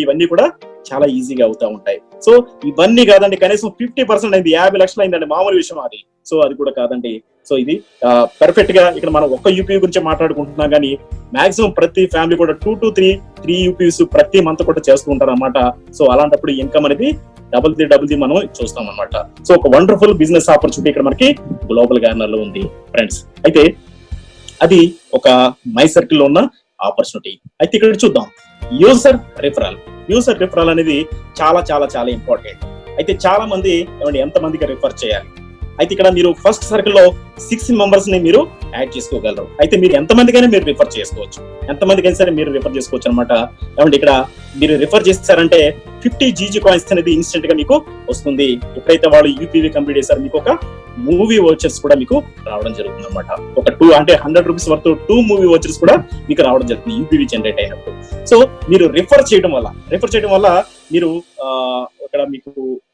ఇవన్నీ కూడా చాలా ఈజీగా అవుతా ఉంటాయి. సో ఇవన్నీ కాదండి, కనీసం 50% అయింది, 50 లక్షలు అయిందండి, మామూలు విషయం అది. సో అది కూడా కాదండి. సో ఇది పర్ఫెక్ట్ గా ఇక్కడ మనం 1 యూపీవీ గురించి మాట్లాడుకుంటున్నాం కానీ మాక్సిమం ప్రతి ఫ్యామిలీ కూడా 2 to 3 యూపీవీస్ ప్రతి మంత్ కూడా చేస్తూ ఉంటారు అన్నమాట. సో అలాంటప్పుడు ఇన్కమ్ అనేది డబుల్ ది మనం చూస్తాం అన్నమాట. సో ఒక వండర్ఫుల్ బిజినెస్ ఆపర్చునిటీ ఇక్కడ మనకి గ్లోబల్ గార్నర్ లో ఉంది ఫ్రెండ్స్. అయితే అది ఒక మై సర్కిల్ లో ఉన్న ఆపర్చునిటీ. అయితే ఇక్కడ చూద్దాం యూజర్ రిఫరల్ అనేది చాలా చాలా చాలా ఇంపార్టెంట్. అయితే చాలా మంది ఎంత మందికి రిఫర్ చేయాలి? అయితే ఇక్కడ మీరు ఫస్ట్ సర్కిల్ లో 6 మెంబర్స్ ని మీరు యాడ్ చేసుకోగలరు. అయితే మీరు ఎంతమందికైనా మీరు రిఫర్ చేసుకోవచ్చు, ఎంతమందికైనా సరే మీరు రిఫర్ చేసుకోవచ్చు అనమాట. ఇక్కడ మీరు రిఫర్ చేస్తారంటే 50 జీజీ కాయిన్స్ అనేది ఇన్స్టెంట్ గా మీకు వస్తుంది. ఎప్పుడైతే వాళ్ళు యూపీవీ కంప్లీట్ చేశారు మీకు ఒక మూవీ వోచర్స్ కూడా మీకు రావడం జరుగుతుంది అనమాట. ఒక 100 రూపీస్ వర్త్ 2 మూవీ వోచర్స్ కూడా మీకు రావడం జరుగుతుంది యూపీవీ జనరేట్ అయినప్పుడు. సో మీరు రిఫర్ చేయడం వల్ల మీరు ఇక్కడ మీకు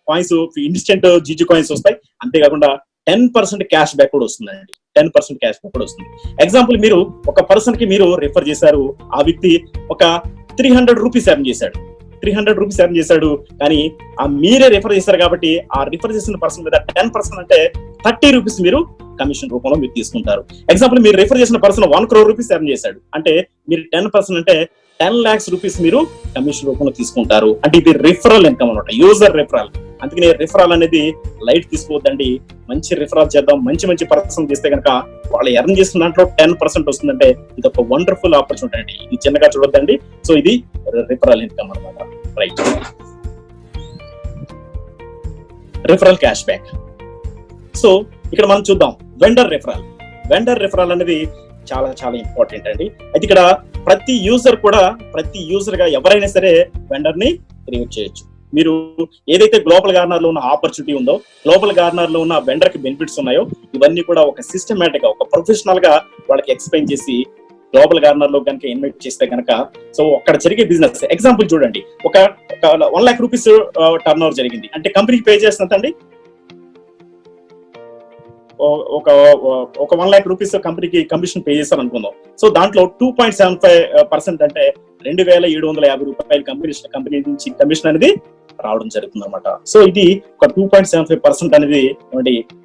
కాయిన్స్ ఇన్స్టెంట్ జీజీ కాయిన్స్ వస్తాయి. అంతేకాకుండా 10% క్యాష్ బ్యాక్ కూడా వస్తుందండి. 10% క్యాష్ బ్యాక్ కూడా వస్తుంది. ఎగ్జాంపుల్, మీరు ఒక పర్సన్ కి మీరు రిఫర్ చేశారు, ఆ వ్యక్తి ఒక 300 రూపీస్ ఎర్న్ చేశాడు. కానీ మీరే రిఫర్ చేశారు కాబట్టి ఆ రిఫర్ చేసిన పర్సన్ మీద 10% అంటే 30 రూపీస్ మీరు కమిషన్ రూపంలో మీరు తీసుకుంటారు. ఎగ్జాంపుల్, మీరు రిఫర్ చేసిన పర్సన్ 1 crore రూపీస్ ఎర్న్ చేశాడు అంటే మీరు 10% అంటే 10 lakhs రూపీస్ మీరు కమిషన్ రూపంలో తీసుకుంటారు. అంటే ఇది రిఫరల్ ఇన్కమ్ అనమాట, యూజర్ రిఫరల్. అందుకని రిఫరల్ అనేది లైట్ తీసుకోవద్దండి. మంచి రిఫరల్ చేద్దాం, మంచి పర్సన్ చేస్తే కనుక వాళ్ళు ఎర్న్ చేసిన దాంట్లో 10% వస్తుందంటే ఇది ఒక వండర్ఫుల్ ఆపర్చునిటీ అండి. ఇది చిన్నగా చూడొద్దండి. సో ఇది రిఫరల్ ఇన్కమ్ అనమాట. Right, referral cash back. So ఇక్కడ మనం చూద్దాం వెండర్ రిఫరల్ అనేది చాలా చాలా ఇంపార్టెంట్ అండి. అయితే ఇక్కడ ప్రతి యూజర్ గా ఎవరైనా సరే వెండర్ ని క్రియేట్ చేయొచ్చు. మీరు ఏదైతే గ్లోబల్ గార్నర్ లో ఉన్న ఆపర్చునిటీ ఉందో, గ్లోబల్ గార్నర్ లో ఉన్న వెండర్ కి బెనిఫిట్స్ ఉన్నాయో, ఇవన్నీ కూడా ఒక సిస్టమేటిక్ గా, ఒక ప్రొఫెషనల్ గా వాళ్ళకి ఎక్స్ప్లెయిన్ చేసి గ్లోబల్ గార్నర్ లో కనుక ఇన్వైట్ చేస్తే కనుక సో అక్కడ జరిగే బిజినెస్ ఎగ్జాంపుల్ చూడండి. ఒక 1 lakh రూపీస్ టర్న్ ఓవర్ జరిగింది అంటే కంపెనీకి పే చేస్తున్నదండి ఒక 1 lakh రూపీస్ కంపెనీకి కమిషన్ పే చేస్తారు అనుకుందాం. సో దాంట్లో 2.75% అంటే 2,750 రూపాయలు కంపెనీ నుంచి కమిషన్ అనేది రావడం జరుగుతుంది అనమాట. సో ఇది ఒక 2.75% అనేది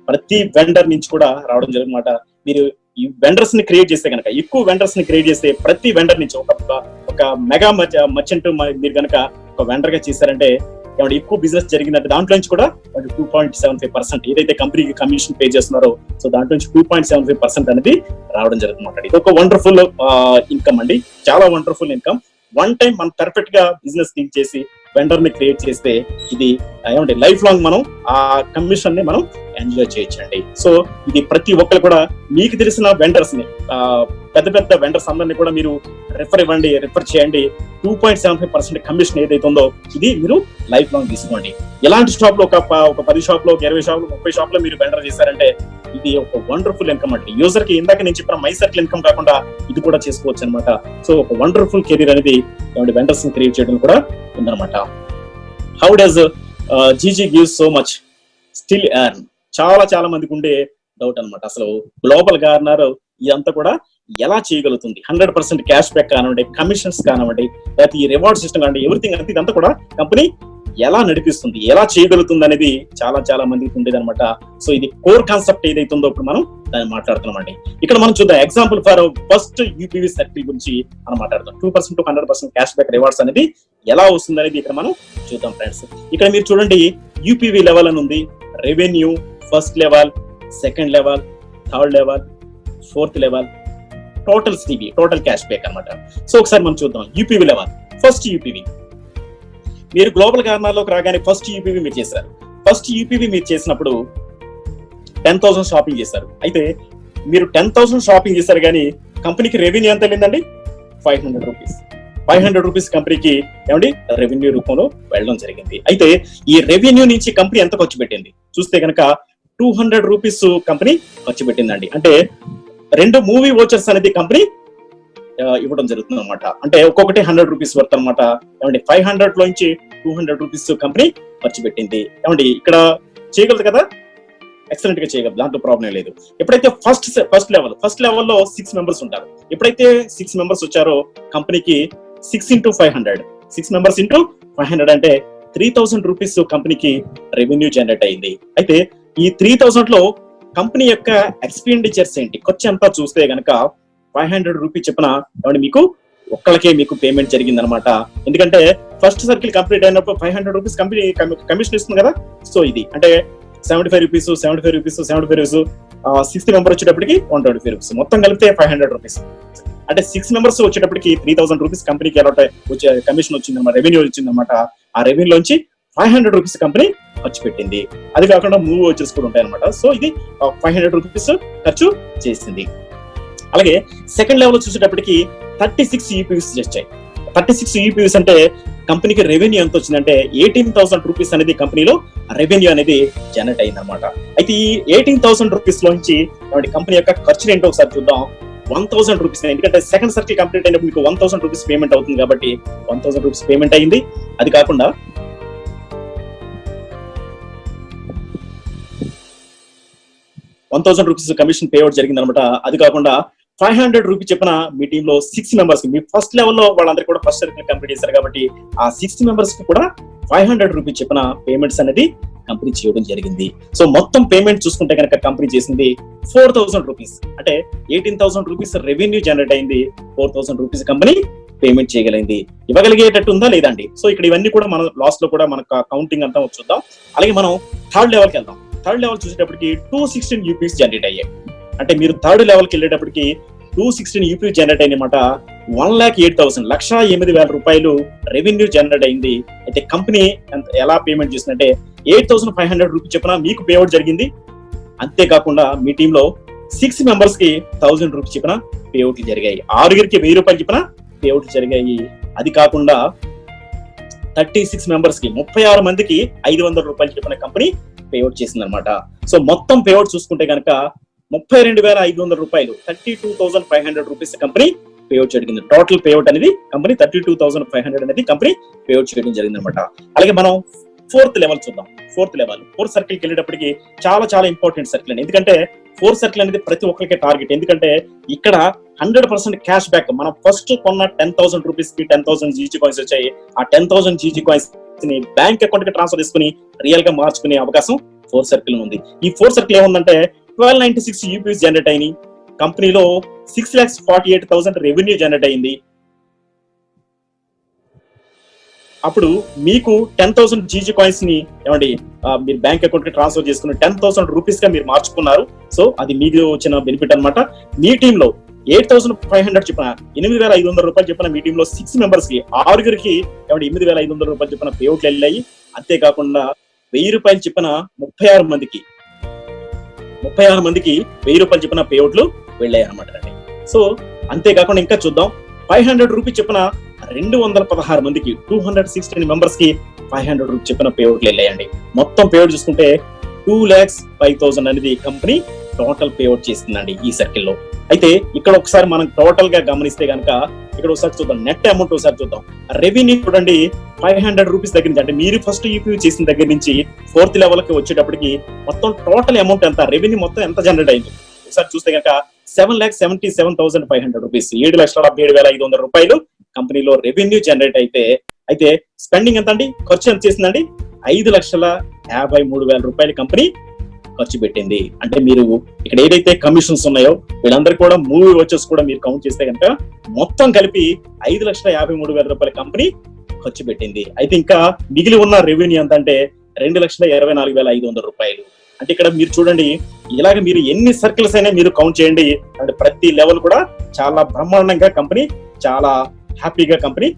ప్రతి వెండర్ నుంచి కూడా రావడం జరుగుతుంది. మీరు ఈ వెండర్స్ ని క్రియేట్ చేస్తే కనుక, ఎక్కువ వెండర్స్ ని క్రియేట్ చేస్తే ప్రతి వెండర్ నుంచి ఒక మెగా మర్చెంట్ మీరు కనుక ఒక వెండర్ గా చేశారంటే ఏమంటే ఎక్కువ బిజినెస్ జరిగిందంటే దాంట్లో నుంచి కూడా 2.75% ఏదైతే కంపెనీకి కమిషన్ పే చేస్తున్నారో సో దాంట్లో నుంచి 2.75% అనేది రావడం జరుగుతుంది. ఇది ఒక వండర్ఫుల్ ఇన్కమ్ అండి, చాలా వండర్ఫుల్ ఇన్కమ్. వన్ టైం మనం పర్ఫెక్ట్ గా బిజినెస్ థింక్ చేసి వెండర్ ని క్రియేట్ చేస్తే ఇది ఏమంటే లైఫ్ లాంగ్ మనం ఆ కమిషన్ ని మనం ఎంజాయ్ చేయొచ్చండి. సో ఇది ప్రతి ఒక్కరు కూడా మీకు తెలిసిన వెండర్స్ ని పెద్ద పెద్ద వెండర్స్ అందరినీ కూడా మీరు రిఫర్ చేయండి. 2.75% కమిషన్ ఏదైతే ఉందో ఇది మీరు లైఫ్ లాంగ్ తీసుకోండి. ఎలాంటి షాప్ లో ఒక 10 షాప్ లో, 20 షాప్ లో, 30 షాప్ లో మీరు వెండర్ చేశారంటే ఇది ఒక వండర్ఫుల్ ఇన్కమ్ అండి. యూజర్ కి ఇందాక నేను చెప్పిన మై సర్కిల్ ఇన్కమ్ కాకుండా ఇది కూడా చేసుకోవచ్చు అనమాట. సో ఒక వండర్ఫుల్ కెరీర్ అనేది వెండర్స్ ని క్రియేట్ చేయడం కూడా ఉందన్నమాట. How does GG give so much still earn? చాలా మందికి ఉండే డౌట్ అనమాట. అసలు గ్లోబల్ గార్నర్ ఇదంతా కూడా ఎలా చేయగలుగుతుంది? 100% క్యాష్ బ్యాక్ కానివ్వండి, కమిషన్స్ కానివ్వండి, లేకపోతే ఈ రివార్డ్ సిస్టమ్ కానివ్వండి, ఎవ్రీథింగ్ అంటే ఇదంతా కూడా కంపెనీ ఎలా నడిపిస్తుంది, ఎలా చేయగలుగుతుంది అనేది చాలా మందికి ఉండేది అనమాట. సో ఇది కోర్ కాన్సెప్ట్ ఏదైతే ఉందో ఇప్పుడు మనం దాన్ని మాట్లాడుతున్నామండి. ఇక్కడ మనం చూద్దాం example for first UPV circle గురించి మనం మాట్లాడదాం. 2% to 100% క్యాష్ బ్యాక్ రివార్డ్స్ అనేది ఎలా వస్తుంది అనేది ఇక్కడ మనం చూద్దాం ఫ్రెండ్స్. ఇక్కడ మీరు చూడండి యూపీవీ లెవెల్ అని ఉంది, revenue first level, second level, third level, fourth level, total CB, total cash back అనమాట. సో ఒకసారి మనం చూద్దాం యూపీవీ లెవెల్. ఫస్ట్ యూపీవీ మీరు గ్లోబల్ గార్నర్ లోకి రాగానే ఫస్ట్ యూపీవీ మీరు చేశారు. ఫస్ట్ యూపీవీ మీరు చేసినప్పుడు 10,000 షాపింగ్ చేశారు. అయితే మీరు 10,000 షాపింగ్ చేశారు కానీ కంపెనీకి రెవెన్యూ ఎంత వెళ్ళిందండి? 500 రూపీస్. 500 రూపీస్ కంపెనీకి ఏమండి రెవెన్యూ రూపంలో వెళ్ళడం జరిగింది. అయితే ఈ రెవెన్యూ నుంచి కంపెనీ ఎంత ఖర్చు పెట్టింది చూస్తే కనుక 200 రూపీస్ కంపెనీ ఖర్చు పెట్టిందండి. అంటే 2 మూవీ వోచర్స్ అనేది కంపెనీ ఇవ్వడం జరుగుతుంది అనమాట. అంటే ఒక్కొక్కటి 100 రూపీస్ వర్త్ అనమాట. ఏమండి 500 లోంచి 200 రూపీస్ కంపెనీ ఖర్చు పెట్టింది. ఏమండి ఇక్కడ చేయగలదు కదా, ఎక్సలెంట్ గా చేయగలదు, దాంట్లో ప్రాబ్లం లేదు. ఎప్పుడైతే ఫస్ట్ లెవెల్లో 6 మెంబర్స్ ఉంటారు. ఎప్పుడైతే 6 మెంబర్స్ వచ్చారో కంపెనీకి 6 into 500, 6 మెంబర్స్ ఇంటూ 500 అంటే 3,000 రూపీస్ కంపెనీకి రెవెన్యూ జనరేట్ అయింది. అయితే ఈ 3,000 లో కంపెనీ యొక్క ఎక్స్పెండిచర్స్ ఏంటి, ఖర్చు ఎంత చూస్తే గనక 500 రూపీస్ చెప్పిన మీకు ఒక్కళ్ళకే మీకు పేమెంట్ జరిగింది అనమాట. ఎందుకంటే ఫస్ట్ సర్కిల్ కంప్లీట్ అయినప్పుడు 500 రూపీస్ కంపెనీ కమిషన్ ఇస్తుంది కదా. సో ఇది అంటే 75 రూపీస్, 6th మెంబర్ వచ్చేటప్పటికి 125 రూపీస్, మొత్తం కలిపితే 500 రూపీస్. అంటే 6 మెంబర్స్ వచ్చేటప్పటికి 3,000 రూపీస్ కంపెనీకి ఎలా వచ్చే కమిషన్ వచ్చింది అనమాట, రెవెన్యూ వచ్చింది అనమాట. ఆ రెవెన్యూ నుంచి 500 రూపీస్ కంపెనీ ఖర్చు పెట్టింది. అది కాకుండా మూవ్ వచ్చేసి కూడా ఉంటాయి అనమాట. సో ఇది 500 రూపీస్ ఖర్చు చేసింది. అలాగే సెకండ్ లెవెల్ చూసేటప్పటికి 36 యూపీవీస్ వచ్చాయి. 36 యూపీవీస్ అంటే కంపెనీకి రెవెన్యూ ఎంత వచ్చిందంటే 18,000 రూపీస్ అనేది కంపెనీలో రెవెన్యూ అనేది జనరేట్ అయింది అనమాట. అయితే ఈ 18,000 రూపీస్ లోంచి కంపెనీ యొక్క ఖర్చులు ఏంటో ఒకసారి చూద్దాం. 1,000 రూపీస్, ఎందుకంటే సెకండ్ సర్కిల్ కంప్లీట్ అయినప్పుడు మీకు 1,000 రూపీస్ పేమెంట్ అవుతుంది కాబట్టి 1,000 రూపీస్ పేమెంట్ అయింది. అది కాకుండా 1,000 రూపీస్ కమిషన్ పే అవుట్ జరిగింది అనమాట. అది కాకుండా 500 రూపీస్ చెప్పిన మీ టీమ్ లో 6 మెంబర్స్ కి, మీ ఫస్ట్ లెవెల్లో వాళ్ళందరూ కూడా ఫస్ట్ సర్కిల్ కంప్లీట్ చేశారు కాబట్టి ఆ 6 మెంబర్స్ కి కూడా 500 రూపీస్ చెప్పిన పేమెంట్స్ అనేది కంపెనీ చేయడం జరిగింది. సో మొత్తం పేమెంట్ చూసుకుంటే కనుక కంపెనీ చేసింది 4,000 రూపీస్. అంటే 18,000 రూపీస్ రెవెన్యూ జనరేట్ అయింది, 4,000 రూపీస్ కంపెనీ పేమెంట్ చేయగలిగింది. ఇవ్వగలిగేటట్టు ఉందా లేదండి? సో ఇక్కడ ఇవన్నీ కూడా మన లాస్ట్ లో కూడా మనకు కౌంటింగ్ అంతా చూద్దాం. అలాగే మనం థర్డ్ లెవెల్కి వెళ్దాం. థర్డ్ లెవెల్ చూసేటప్పటికి 216 యూపీస్ జనరేట్ అయ్యాయి. అంటే మీరు థర్డ్ లెవెల్కి వెళ్ళేటప్పటికి 216 యూపీ జనరేట్ అయినమాట. 1,08,000 1,08,000 రూపాయలు రెవెన్యూ జనరేట్ అయింది. అయితే కంపెనీ ఎలా పేమెంట్ చేసిందంటే 8,500 రూపీస్ చెప్పిన మీకు పేఅవుట్ జరిగింది. అంతేకాకుండా మీ టీంలో 6 మెంబర్స్ కి 1,000 రూపీస్ చెప్పిన పేఅవుట్లు జరిగాయి. 6 1000 రూపాయలు చెప్పిన పేఅవుట్లు జరిగాయి. అది కాకుండా 36 మెంబర్స్ కి 36 మందికి 500 రూపాయలు చెప్పిన కంపెనీ పేఅవుట్ చేసింది అనమాట. సో మొత్తం పేఅవుట్ చూసుకుంటే కనుక 32,500 రూపాయలు, 32,500 రూపీస్ కంపెనీ పేఅవుట్ జరిగింది. టోటల్ పేఅవుట్ అనేది కంపెనీ 32,500 అనేది కంపెనీ పేఅవుట్ చేయడం జరిగింది అనమాట. అలాగే మనం ఫోర్త్ లెవెల్ చూద్దాం. ఫోర్త్ సర్కిల్కి వెళ్ళేటప్పటికి చాలా ఇంపార్టెంట్ సర్కిల్ అండి. ఎందుకంటే ఫోర్త్ సర్కిల్ అనేది ప్రతి ఒక్కరికి టార్గెట్. ఎందుకంటే ఇక్కడ 100% క్యాష్ బ్యాక్. మనం ఫస్ట్ కొన్న 10,000 రూపీస్ కి 10,000 జీజీ కాయిన్స్ వచ్చాయి. ఆ 10,000 జీజీ కాయిన్స్ ని బ్యాంక్ అకౌంట్ కి ట్రాన్స్ఫర్ చేసుకుని రియల్ గా మార్చుకునే అవకాశం ఫోర్త్ సర్కిల్ ఉంది. ఈ ఫోర్త్ సర్కిల్ ఏముందంటే 1,296 యూపీస్ జనరేట్ అయినాయి. కంపెనీలో 6,48,000 రెవెన్యూ జనరేట్ అయింది. అప్పుడు మీకు 10,000 జీజీ కాయిన్స్ ని ఏమండి మీరు బ్యాంక్ అకౌంట్ కి ట్రాన్స్ఫర్ చేసుకుని 10,000 రూపీస్ గా మీరు మార్చుకున్నారు. సో అది మీకు వచ్చిన బెనిఫిట్ అన్నమాట. మీ టీమ్ లో 8,500 చెప్పిన 8,500 రూపాయలు చెప్పిన మీ టీమ్ లో 6 మెంబర్స్ కి 6 ఏమంటే 8,500 రూపాయలు చెప్పిన పేఅవుట్లు వెళ్ళాయి. అంతేకాకుండా 1,000 రూపాయలు చెప్పిన 36 మందికి 1,000 రూపాయలు చెప్పిన పేఅవుట్లు వెళ్ళాయి అనమాట అండి. సో అంతేకాకుండా ఇంకా చూద్దాం, 500 రూపీస్ చెప్పిన 216 మందికి 216 మెంబర్స్ కి 500 రూపీస్ చెప్పిన పేఅవుట్లు వెళ్ళాయండి. మొత్తం పేఅవుట్ చూసుకుంటే 2,05,000 అనేది కంపెనీ టోటల్ పేఅవుట్ చేసిందండి ఈ సర్కిల్ లో. అయితే ఇక్కడ ఒకసారి మనం టోటల్ గా గమనిస్తే కనుక ఇక్కడ ఒకసారి చూద్దాం, నెట్ అమౌంట్ ఒకసారి చూద్దాం. రెవెన్యూ చూడండి 500 రూపీస్ దగ్గర నుంచి, అంటే మీరు ఫస్ట్ ఈపీయూ చేసిన దగ్గర నుంచి 4th లెవెల్ కి వచ్చేటప్పటికి మొత్తం టోటల్ అమౌంట్ ఎంత, రెవెన్యూ మొత్తం ఎంత జనరేట్ అయింది ఒకసారి చూస్తే కనుక 7,77,500 రూపీస్, 7,77,500 రూపాయలు కంపెనీలో రెవెన్యూ జనరేట్ అయితే స్పెండింగ్ ఎంత అండి, ఖర్చు ఎంత చేసిందండి, 5,53,000 రూపాయలు కంపెనీ ఖర్చు పెట్టింది. అంటే మీరు ఇక్కడ ఏదైతే కమిషన్స్ ఉన్నాయో వీళ్ళందరూ కూడా మూవీ వచ్చేసి కూడా మీరు కౌంట్ చేస్తే కనుక మొత్తం కలిపి 5,53,000 రూపాయల కంపెనీ ఖర్చు పెట్టింది. అయితే ఇంకా మిగిలి ఉన్న రెవెన్యూ ఎంత అంటే 2,24,500 రూపాయలు. అంటే ఇక్కడ మీరు చూడండి, ఇలాగ మీరు ఎన్ని సర్కిల్స్ అయినా మీరు కౌంట్ చేయండి, అంటే ప్రతి లెవెల్ కూడా చాలా బ్రహ్మాండంగా కంపెనీ చాలా హ్యాపీగా కంపెనీ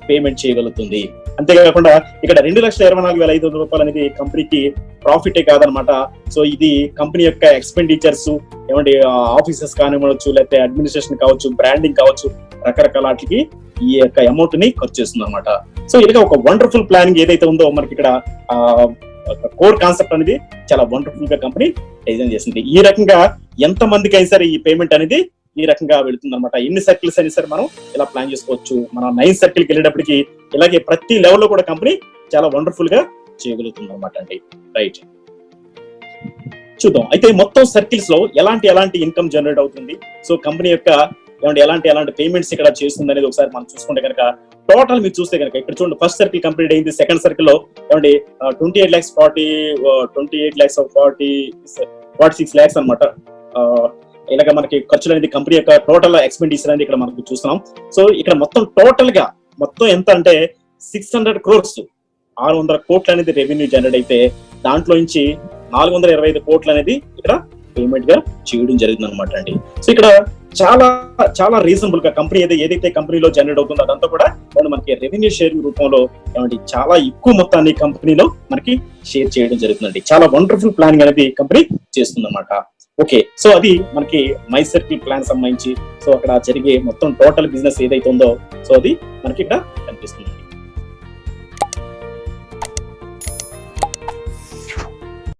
పేమెంట్ చేయగలుగుతుంది. అంతేకాకుండా ఇక్కడ 2,24,500 రూపాయలు అనేది కంపెనీకి ప్రాఫిటే కాదనమాట. సో ఇది కంపెనీ యొక్క ఎక్స్పెండిచర్స్ ఏమంటే ఆఫీసెస్ కానివ్వచ్చు, లేకపోతే అడ్మినిస్ట్రేషన్ కావచ్చు, బ్రాండింగ్ కావచ్చు, రకరకాల వాటికి ఈ యొక్క అమౌంట్ ని ఖర్చు చేస్తుంది అనమాట. సో ఇలాగ ఒక వండర్ఫుల్ ప్లానింగ్ ఏదైతే ఉందో మనకి ఇక్కడ కోర్ కాన్సెప్ట్ అనేది చాలా వండర్ఫుల్ గా కంపెనీ డిజైన్ చేసింది. ఈ రకంగా ఎంత మందికి అయినా సరే ఈ పేమెంట్ అనేది ఈ రకంగా వెళుతుంది అనమాట. ఎన్ని సర్కిల్స్ అయినా సరే మనం ఇలా ప్లాన్ చేసుకోవచ్చు. మనం 9 సర్కిల్కి వెళ్ళేటప్పటికి ఇలాగే ప్రతి లెవెల్లో కూడా కంపెనీ చాలా వండర్ఫుల్ గా చేయగలుగుతుంది అనమాట అండి. రైట్, చూద్దాం అయితే మొత్తం సర్కిల్స్ లో ఎలాంటి ఇన్కమ్ జనరేట్ అవుతుంది, సో కంపెనీ యొక్క ఎలాంటి పేమెంట్స్ ఇక్కడ చేస్తుంది అనేది ఒకసారి మనం చూసుకుంటే కనుక టోటల్ మీరు చూస్తే కనుక ఇక్కడ చూడండి, ఫస్ట్ సర్కిల్ కంప్లీట్ అయింది. సెకండ్ సర్కిల్ లో 28,46 lakhs అనమాట. ఇలాగ మనకి ఖర్చులు అనేది కంపెనీ యొక్క టోటల్ ఎక్స్పెండిచర్ అనేది ఇక్కడ మనకు చూస్తున్నాం. సో ఇక్కడ మొత్తం టోటల్ గా మొత్తం ఎంత అంటే 600 crores 600 కోట్లు అనేది రెవెన్యూ జనరేట్ అయితే దాంట్లో నుంచి 425 కోట్లు అనేది ఇక్కడ పేమెంట్ గా చేయడం జరిగింది అనమాట అండి. సో ఇక్కడ చాలా రీజనబుల్ గా కంపెనీ ఏదైతే కంపెనీలో జనరేట్ అవుతుందో అదంతా కూడా మనకి రెవెన్యూ షేర్ రూపంలో చాలా ఎక్కువ మొత్తాన్ని కంపెనీలో మనకి షేర్ చేయడం జరుగుతుందండి. చాలా వండర్ఫుల్ ప్లానింగ్ అనేది కంపెనీ చేస్తుంది అనమాట. ఓకే, సో అది మనకి మై సర్కిల్ ప్లాన్ సంబంధించి సో అక్కడ జరిగే మొత్తం టోటల్ బిజినెస్ ఏదైతే ఉందో సో అది మనకి ఇక్కడ కనిపిస్తుంది.